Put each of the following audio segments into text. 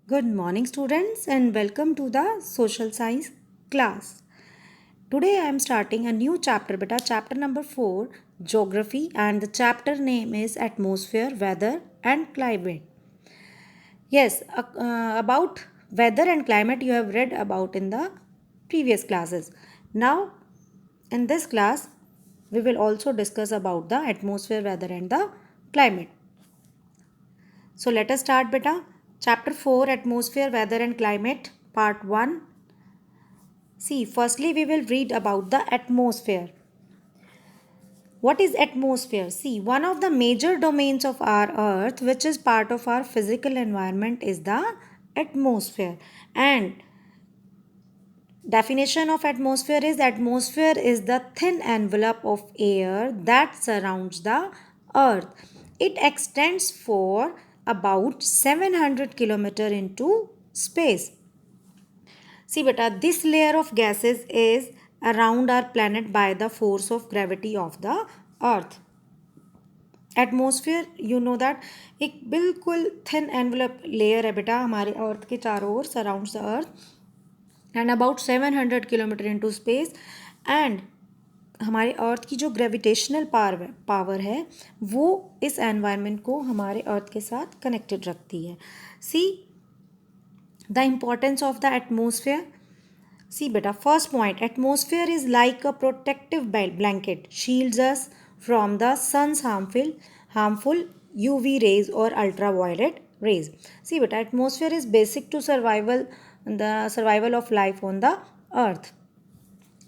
Good morning, students, and welcome to the social science class. Today I am starting a new chapter, beta, chapter number 4, geography, and the chapter name is atmosphere, weather, and climate. Yes, about weather and climate you have read about in the previous classes. Now, in this class, we will also discuss about the atmosphere, weather, and the climate. So let us start, beta. Chapter 4, atmosphere, weather, and climate, part 1. See, firstly, we will read about the atmosphere. What is atmosphere? See, one of the major domains of our earth, which is part of our physical environment, is the atmosphere. And definition of atmosphere is the thin envelope of air that surrounds the earth. It extends for about 700 kilometer into space. See, beta, this layer of gases is around our planet by the force of gravity of the earth. Atmosphere you know that एक बिल्कुल thin envelope layer है बेटा हमारे earth के चारों ओर surrounds the earth and about 700 kilometre into space and हमारे earth की जो ग्रेविटेशनल पावर है वो इस एनवायरनमेंट को हमारे अर्थ के साथ कनेक्टेड रखती है. See the importance of the atmosphere. See, beta, first point, atmosphere is like a protective blanket, shields us from the sun's harmful UV rays or ultraviolet rays. See, beta, atmosphere is basic to the survival of life on the earth.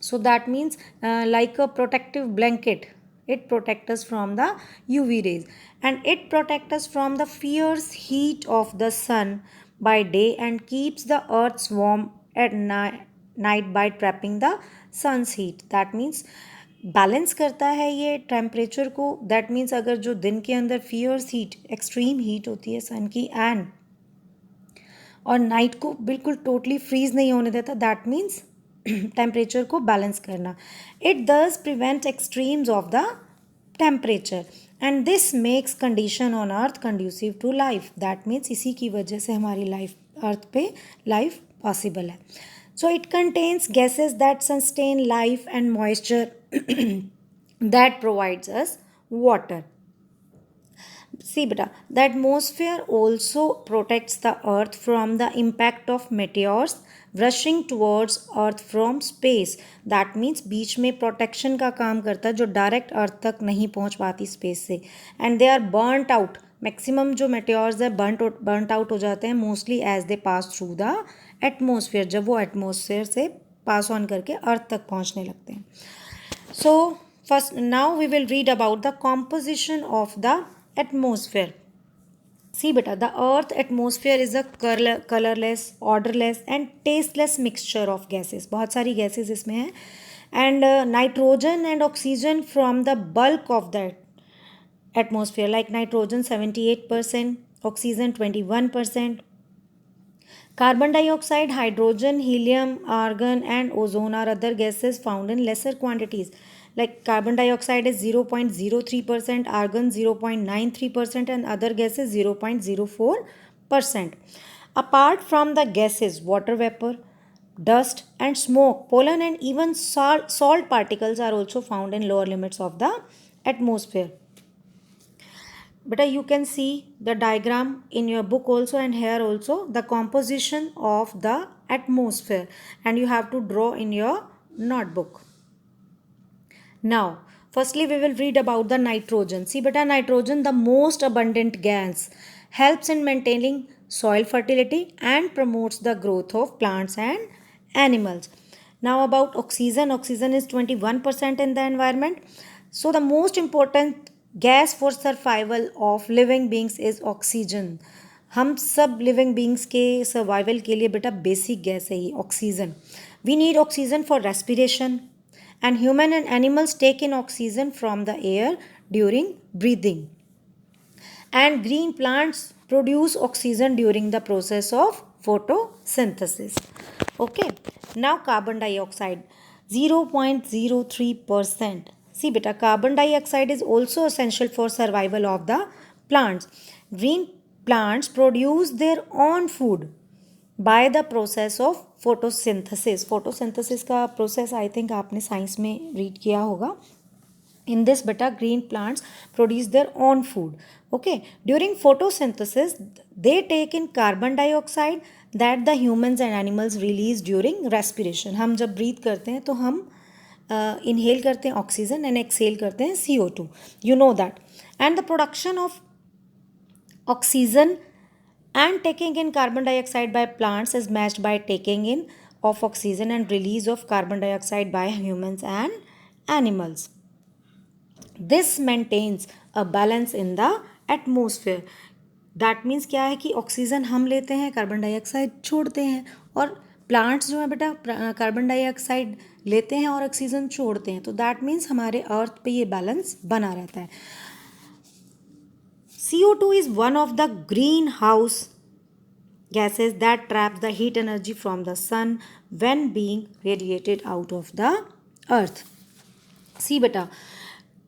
So that means like a protective blanket. It protects us from the UV rays and it protects us from the fierce heat of the sun by day and keeps the earth warm at night by trapping the sun's heat. That means balance करता है ये temperature को. That means अगर जो दिन के अंदर fears heat extreme heat होती है सन की एंड और नाइट को बिल्कुल टोटली फ्रीज नहीं होने देता, दैट मीन्स टेम्परेचर को बैलेंस करना. It thus prevent extremes of the temperature and this makes condition on earth conducive to life. That means इसी की वजह से हमारी लाइफ अर्थ पे लाइफ पॉसिबल है. So it contains gases that sustain life and moisture that provides us water. See, beta, the atmosphere also protects the earth from the impact of meteors rushing towards earth from space. That means बीच में protection का काम करता है जो direct earth तक नहीं पहुंच पाती space से and they are burnt out. Maximum जो मेटेयर्स है बर्नट आउट हो जाते हैं mostly as they pass through the atmosphere, जब वो एटमोसफियर से पास ऑन करके अर्थ तक पहुंचने लगते हैं. So first now we will read about the composition of the atmosphere. See बेटा, the earth atmosphere is a colourless, odourless and tasteless mixture of gases. बहुत सारी गैसेस इसमें हैं and nitrogen and oxygen from the bulk of that atmosphere like nitrogen 78%, oxygen 21%. Carbon dioxide, hydrogen, helium, argon and ozone are other gases found in lesser quantities. Like carbon dioxide is 0.03%, argon 0.93% and other gases 0.04%. Apart from the gases, water vapor, dust and smoke, pollen and even salt particles are also found in lower limits of the atmosphere. But you can see the diagram in your book also and here also the composition of the atmosphere and you have to draw in your notebook. Now, firstly we will read about the nitrogen. See beta, nitrogen, the most abundant gas, helps in maintaining soil fertility and promotes the growth of plants and animals. Now about oxygen. Oxygen is 21% in the environment. So the most important gas for survival of living beings is oxygen. हम सब living beings के survival के लिए बेटा basic gas है ये oxygen. We need oxygen for respiration and human and animals take in oxygen from the air during breathing and green plants produce oxygen during the process of photosynthesis. Okay, now carbon dioxide 0.03%. See beta, carbon dioxide is also essential for survival of the plants. Green plants produce their own food by the process of photosynthesis. Photosynthesis का process I think आपने science में read किया होगा. In this beta, green plants produce their own food. Okay, during photosynthesis they take in carbon dioxide that the humans and animals release during respiration. हम जब breathe करते हैं तो हम inhale करते हैं oxygen and exhale करते हैं CO2. You know that. And the production of oxygen and taking in carbon dioxide by plants is matched by taking in of oxygen and release of carbon dioxide by humans and animals. This maintains a balance in the atmosphere. That means क्या है कि oxygen हम लेते हैं, carbon dioxide छोड़ते हैं, और plants जो है बेटा कार्बन डाइऑक्साइड लेते हैं और ऑक्सीजन छोड़ते हैं. तो दैट मीन्स हमारे अर्थ पे ये बैलेंस बना रहता है. CO2 is one of the greenhouse gases that traps the heat energy from the sun when being radiated out of the earth. See beta,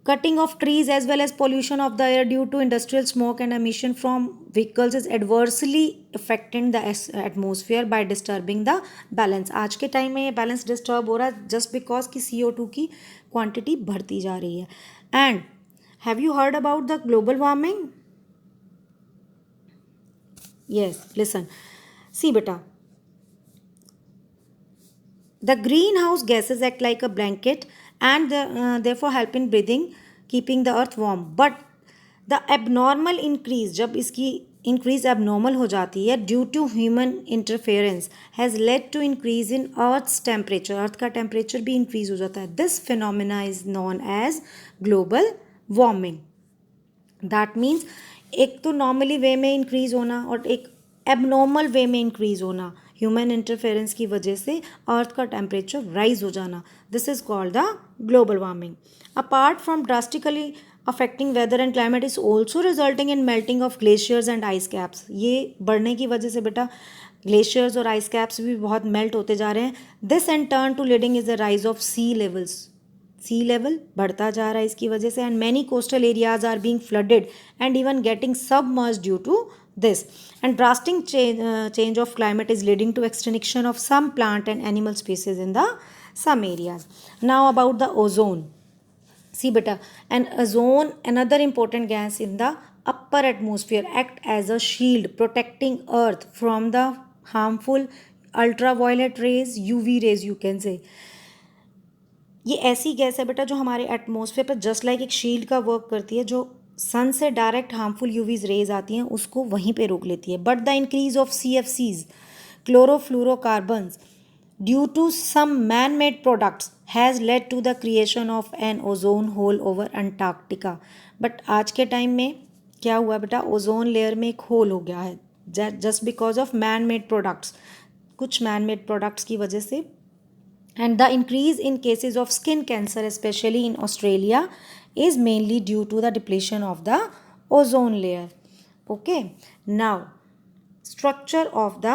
cutting of trees as well as pollution of the air due to industrial smoke and emission from vehicles is adversely affecting the atmosphere by disturbing the balance. आज के time में ये balance disturb हो रहा है just because कि CO2 की quantity बढ़ती जा रही है. And have you heard about the global warming? Yes, listen. See beta, the greenhouse gases act like a blanket and therefore help in breathing, keeping the earth warm. But the abnormal increase, जब इसकी increase abnormal हो जाती है due to human interference, has led to increase in earth's temperature. earth का temperature भी increase हो जाता है. This phenomena is known as global warming. That means एक तो नॉर्मली वे में इंक्रीज होना और एक एबनॉर्मल वे में इंक्रीज होना ह्यूमन इंटरफेरेंस की वजह से अर्थ का टेम्परेचर राइज हो जाना. This is called the global warming. Apart from drastically affecting weather and climate is also resulting in melting of glaciers and ice caps. ये बढ़ने की वजह से बेटा ग्लेशियर्स और आइस कैप्स भी बहुत मेल्ट होते जा रहे हैं. This and turn to leading is the rise of sea levels. Sea level बढ़ता जा रहा है इसकी वजह से. And many coastal areas are being flooded and even getting submerged due to this. And drastic change of climate is leading to extinction of some plant and animal species in the some areas. Now about the ozone. See beta, and ozone, another important gas in the upper atmosphere, act as a shield protecting earth from the harmful ultraviolet rays, UV rays you can say. ये ऐसी gas है बेटा जो हमारे atmosphere पर just like एक shield का work करती है. जो सन से डायरेक्ट हार्मफुल यूवीज रेज आती हैं उसको वहीं पे रोक लेती है. But the increase of CFCs, chlorofluorocarbons, due to some man made products has led to the creation of an ozone hole over Antarctica. But आज के टाइम में क्या हुआ बेटा, ओजोन लेयर में एक होल हो गया है just because of man made products, कुछ मैन मेड प्रोडक्ट्स की वजह से. And the increase in cases of skin cancer, especially in Australia, is mainly due to the depletion of the ozone layer. Okay, now structure of the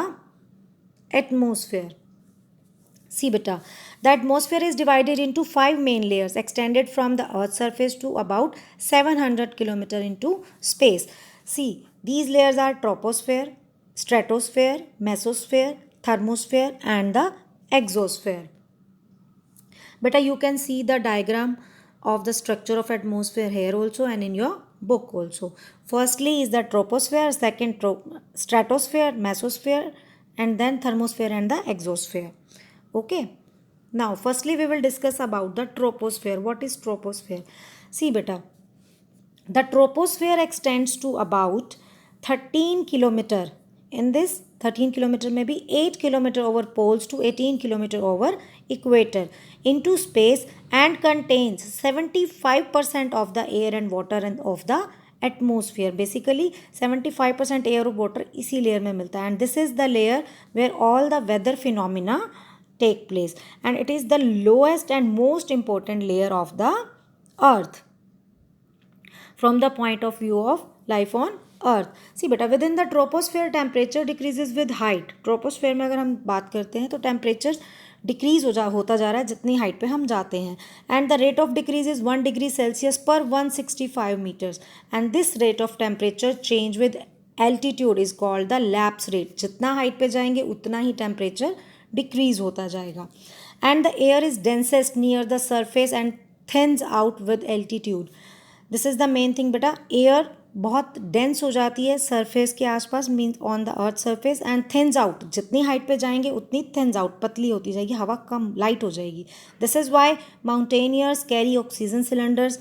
atmosphere. See beta, the atmosphere is divided into 5 main layers extended from the earth's surface to about 700 km into space. See, these layers are troposphere, stratosphere, mesosphere, thermosphere and the exosphere. Beta, you can see the diagram of the structure of atmosphere here also and in your book also. Firstly is the troposphere, second stratosphere, mesosphere and then thermosphere and the exosphere. Okay, now firstly we will discuss about the troposphere. What is troposphere? See beta, the troposphere extends to about 13 kilometer. In this 13 kilometer may be 8 kilometer over poles to 18 kilometer over equator into space and contains 75% of the air and water and of the atmosphere. Basically 75% air और water इसी layer में मिलता है. And this is the layer where all the weather phenomena take place. And it is the lowest and most important layer of the earth from the point of view of life on अर्थ. सी बेटा, with in the troposphere temperature decreases with height. Troposphere में अगर हम बात करते हैं तो temperature decrease होता जा रहा है जितनी हाइट पे हम जाते हैं. And the rate of decrease is 1 degree Celsius per 165 metres. And this rate of temperature change with altitude is called the lapse rate. जितना हाइट पे जाएंगे उतना ही टेम्परेचर डिक्रीज होता जाएगा. And the air is densest near the surface and thins out with altitude. This is the main thing बेटा. Air बहुत dense हो जाती है सरफेस के आसपास, means on the earth surface, and thins out. जितनी हाइट पे जाएंगे उतनी थिन्स आउट, पतली होती जाएगी, हवा कम लाइट हो जाएगी. This is why mountaineers carry oxygen cylinders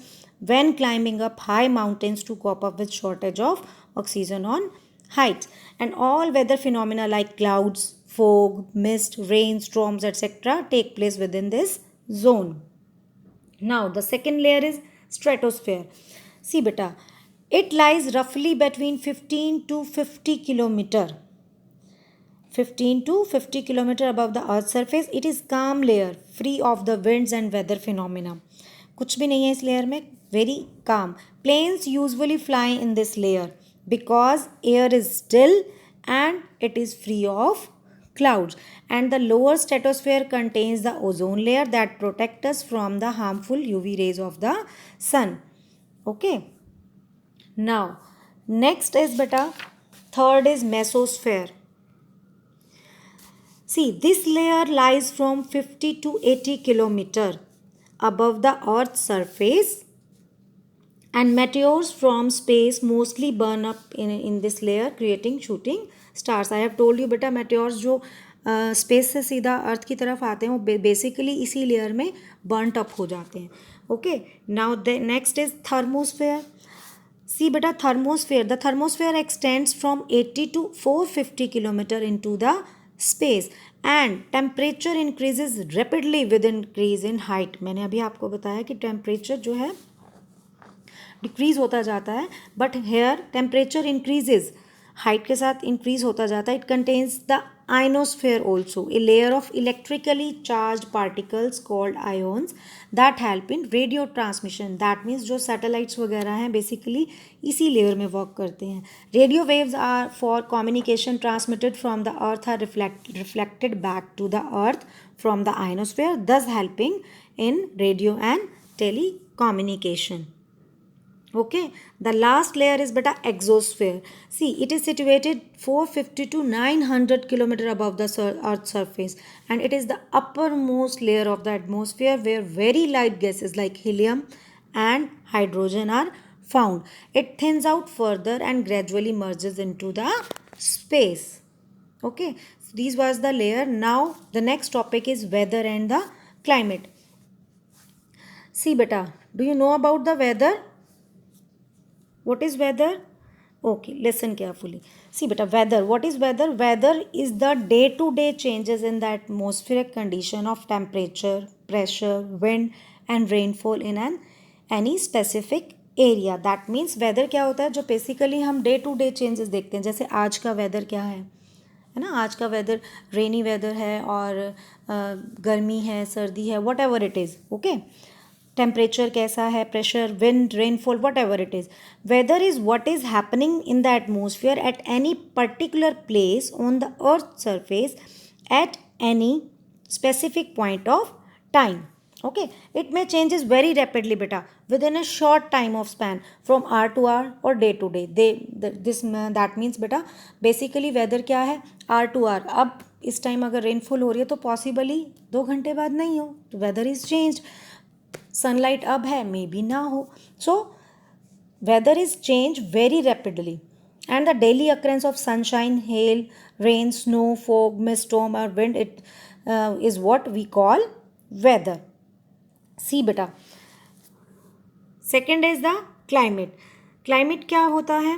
when climbing up high mountains to cope up with shortage of oxygen on heights. And all weather phenomena like clouds, fog, mist, rain, storms, etc. take place within this zone. Now the second layer is stratosphere. See beta, it lies roughly between 15 to 50 kilometer 15 to 50 kilometer above the earth's surface. It is calm layer free of the winds and weather phenomena. कुछ भी नहीं है इस layer में, very calm. Planes usually fly in this layer because air is still and it is free of clouds. And the lower stratosphere contains the ozone layer that protects us from the harmful UV rays of the sun. Okay. Now, next is beta, third is mesosphere. See, this layer lies from 50 to 80 kilometer above the earth's surface, and meteors from space mostly burn up in this layer creating shooting stars. I have told you beta, meteors जो space से सीधा अर्थ की तरफ आते हैं वो basically इसी layer में बर्नट अप हो जाते हैं. Okay. Now the next is thermosphere. See बेटा, thermosphere, the thermosphere extends from 80 to 450 kilometre into the space and temperature increases rapidly with increase in height. मैंने अभी आपको बताया कि टेम्परेचर जो है डिक्रीज होता जाता है, but here temperature increases, height के साथ इंक्रीज होता जाता है. It contains the ionosphere also, a layer of electrically charge particles called ions that help in radio transmission. That means जो सैटेलाइट्स वगैरह हैं बेसिकली इसी लेयर में वर्क करते हैं. Radio waves are for communication transmitted from the earth are reflected back to the earth from the ionosphere, thus helping in radio and tele communication. Okay, the last layer is beta exosphere. See, it is situated 450 to 900 kilometer above the earth's surface, and it is the uppermost layer of the atmosphere where very light gases like helium and hydrogen are found. It thins out further and gradually merges into the space. Okay, so these was the layer. Now the next topic is weather and the climate. See beta, do you know about the weather? What is weather? Okay, listen carefully. See beta, weather. What is weather? Weather is the day-to-day changes in the atmospheric condition of temperature, pressure, wind and rainfall in any specific area. That means weather क्या होता है, जो basically हम day-to-day changes देखते हैं. जैसे आज का weather क्या है ना, आज का वेदर रेनी वेदर है और गर्मी है, सर्दी है, whatever it is. Okay. Temperature कैसा है, pressure, wind, rainfall, whatever it is. Weather is what is happening in the atmosphere at any particular place on the earth surface at any specific point of time. Okay, it may changes very rapidly beta within a short time of span from hour to hour or day to day. That means beta basically weather क्या है, hour to hour. अब इस time अगर rainfall हो रही है तो possibly 2 घंटे बाद नहीं हो, तो वेदर इज चेंज्ड. सनलाइट अब है, मे बी ना हो. सो weather is changed very rapidly, and the daily occurrence of sunshine, hail, rain, snow, fog, mist, storm or wind, it is what we call weather. See beta, second is the climate. Climate क्या होता है?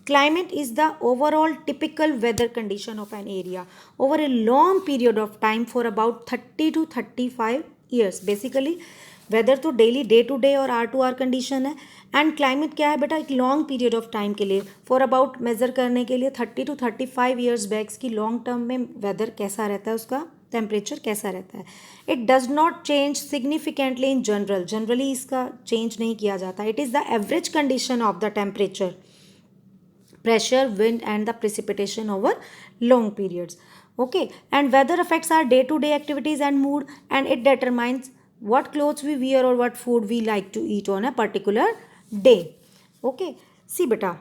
Climate is the overall typical weather condition of an area over a long period of time for about 30 to 35 years. Basically weather तो daily day to day और are to are condition है, and climate क्या है बेटा, एक long period of time के लिए, for about major करने के लिए 30 to 35 ईयर्स बैक्स की लॉन्ग टर्म में वेदर कैसा रहता है, उसका टेम्परेचर कैसा रहता है. It does not change significantly in general, generally इसका चेंज नहीं किया जाता. It is the average condition of the temperature, pressure, wind and the precipitation over long periods. Okay, and weather affects our day-to-day activities and mood, and it determines what clothes we wear or what food we like to eat on a particular day. Okay, see beta,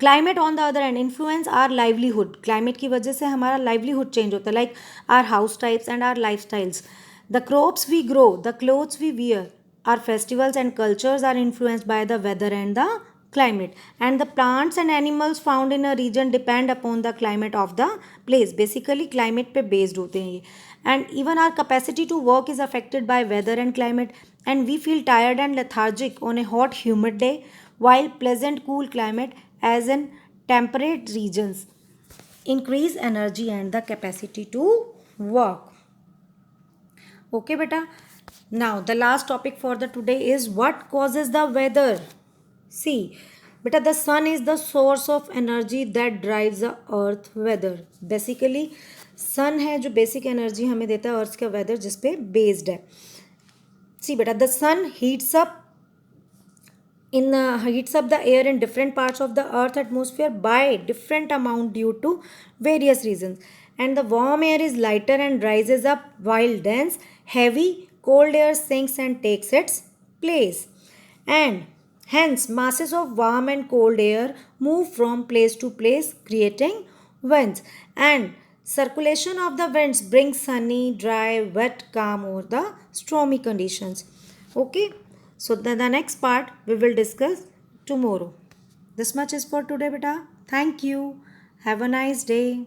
climate on the other end influence our livelihood, climate की वजह से हमारा livelihood change होता है, like our house types and our lifestyles, the crops we grow, the clothes we wear, our festivals and cultures are influenced by the weather and the climate, and the plants and animals found in a region depend upon the climate of the place. Basically climate पे based होते हैं ये, and even our capacity to work is affected by weather and climate, and we feel tired and lethargic on a hot humid day, while pleasant cool climate as in temperate regions increase energy and the capacity to work. Okay beta, now the last topic for the today is what causes the weather. See, beta, the sun is the source of energy that drives the earth weather. Basically, sun है जो basic energy हमें देता है earth का weather जिस पे based है. See, beta, the sun heats up the air in different parts of the earth atmosphere by different amount due to various reasons, and the warm air is lighter and rises up while dense heavy cold air sinks and takes its place, and hence masses of warm and cold air move from place to place creating winds, and circulation of the winds brings sunny dry wet calm or the stormy conditions. Okay, so the next part we will discuss tomorrow. This much is for today, beta. Thank you. Have a nice day.